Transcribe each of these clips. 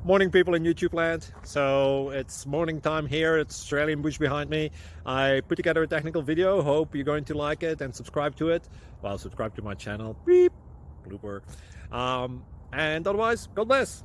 Morning, people in YouTube land. So it's morning time here. It's Australian bush behind me. I put together a technical video. Hope you're going to like it and subscribe to it. Well, subscribe to my channel. Beep. Blooper. And otherwise, God bless.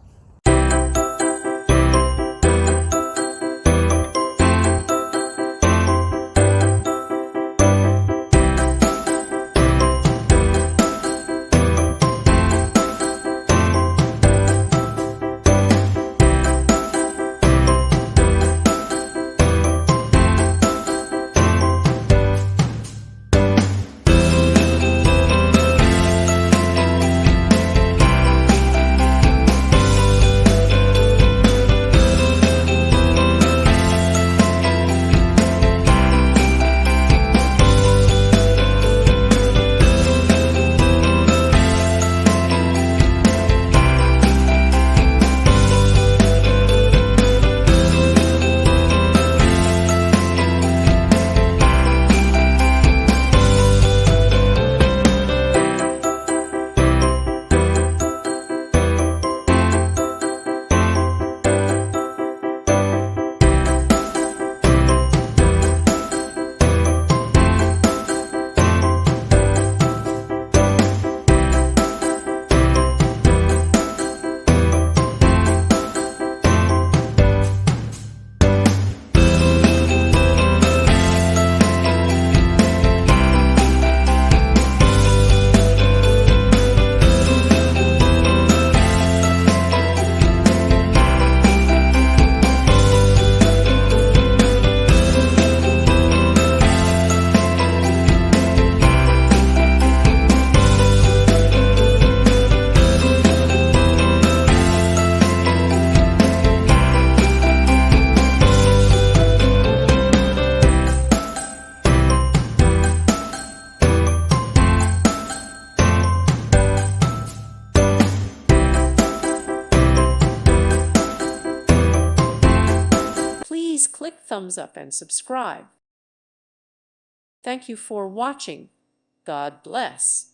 Please click thumbs up and subscribe. Thank you for watching. God bless.